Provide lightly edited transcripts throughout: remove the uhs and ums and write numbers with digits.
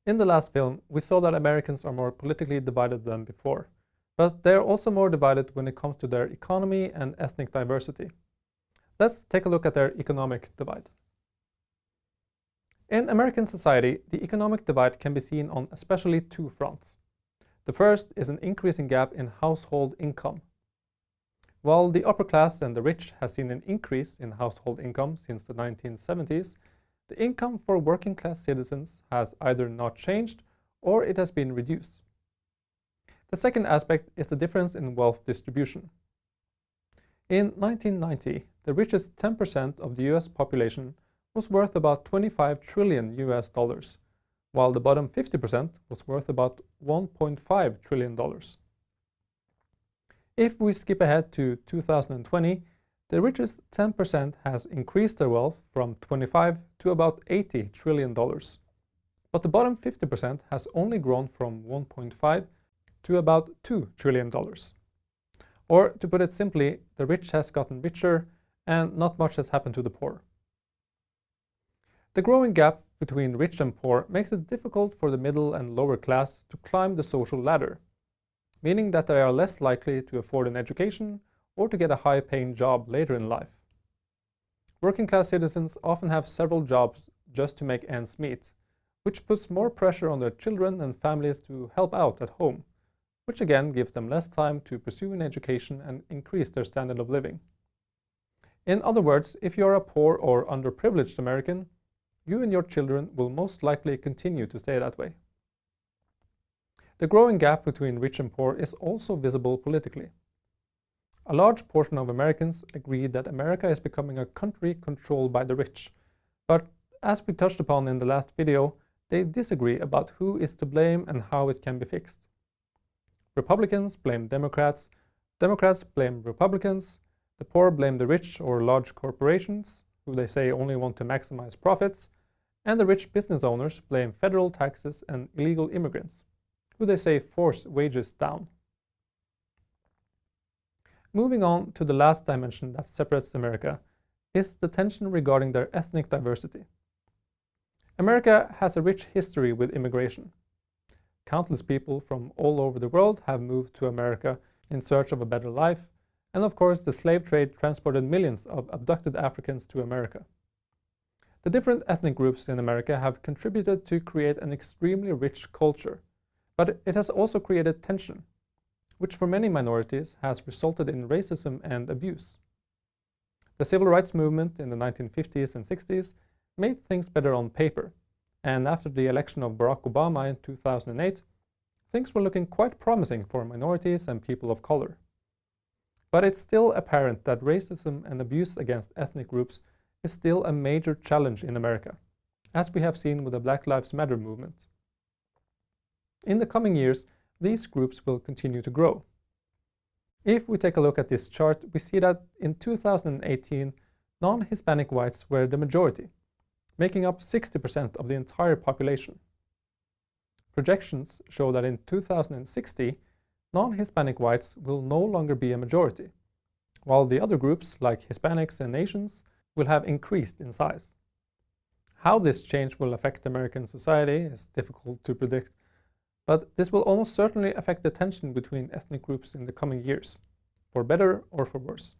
In the last film, we saw that Americans are more politically divided than before, but they are also more divided when it comes to their economy and ethnic diversity. Let's take a look at their economic divide. In American society, the economic divide can be seen on especially two fronts. The first is an increasing gap in household income. While the upper class and the rich has seen an increase in household income since the 1970s, the income for working class citizens has either not changed or it has been reduced. The second aspect is the difference in wealth distribution. In 1990, the richest 10% of the US population was worth about $25 trillion, while the bottom 50% was worth about $1.5 trillion. If we skip ahead to 2020, the richest 10% has increased their wealth from $25 to about $80 trillion. But the bottom 50% has only grown from $1.5 to about $2 trillion. Or, to put it simply, the rich has gotten richer and not much has happened to the poor. The growing gap between rich and poor makes it difficult for the middle and lower class to climb the social ladder, meaning that they are less likely to afford an education or to get a high-paying job later in life. Working-class citizens often have several jobs just to make ends meet, which puts more pressure on their children and families to help out at home, which again gives them less time to pursue an education and increase their standard of living. In other words, if you are a poor or underprivileged American, you and your children will most likely continue to stay that way. The growing gap between rich and poor is also visible politically. A large portion of Americans agree that America is becoming a country controlled by the rich, but as we touched upon in the last video, they disagree about who is to blame and how it can be fixed. Republicans blame Democrats, Democrats blame Republicans, the poor blame the rich or large corporations, who they say only want to maximize profits, and the rich business owners blame federal taxes and illegal immigrants, who they say force wages down. Moving on to the last dimension that separates America is the tension regarding their ethnic diversity. America has a rich history with immigration. Countless people from all over the world have moved to America in search of a better life, and of course the slave trade transported millions of abducted Africans to America. The different ethnic groups in America have contributed to create an extremely rich culture, but it has also created tension, which for many minorities has resulted in racism and abuse. The civil rights movement in the 1950s and 60s made things better on paper, and after the election of Barack Obama in 2008, things were looking quite promising for minorities and people of color. But it's still apparent that racism and abuse against ethnic groups is still a major challenge in America, as we have seen with the Black Lives Matter movement. In the coming years, these groups will continue to grow. If we take a look at this chart, we see that in 2018, non-Hispanic whites were the majority, making up 60% of the entire population. Projections show that in 2060, non-Hispanic whites will no longer be a majority, while the other groups, like Hispanics and Asians, will have increased in size. How this change will affect American society is difficult to predict, but this will almost certainly affect the tension between ethnic groups in the coming years, for better or for worse.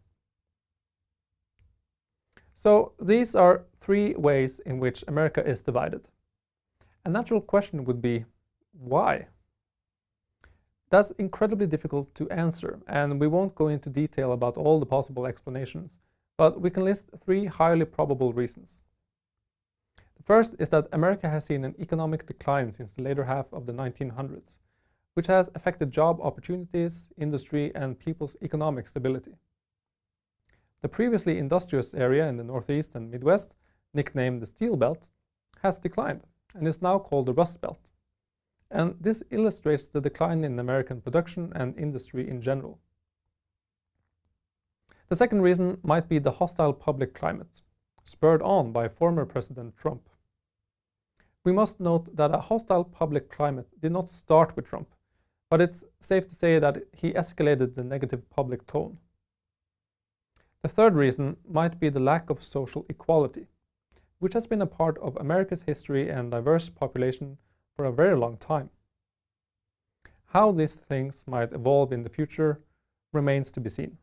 So these are three ways in which America is divided. A natural question would be, why? That's incredibly difficult to answer, and we won't go into detail about all the possible explanations, but we can list three highly probable reasons. The first is that America has seen an economic decline since the later half of the 1900s, which has affected job opportunities, industry, and people's economic stability. The previously industrious area in the Northeast and Midwest, nicknamed the Steel Belt, has declined and is now called the Rust Belt. And this illustrates the decline in American production and industry in general. The second reason might be the hostile public climate, spurred on by former President Trump. We must note that a hostile public climate did not start with Trump, but it's safe to say that he escalated the negative public tone. The third reason might be the lack of social equality, which has been a part of America's history and diverse population for a very long time. How these things might evolve in the future remains to be seen.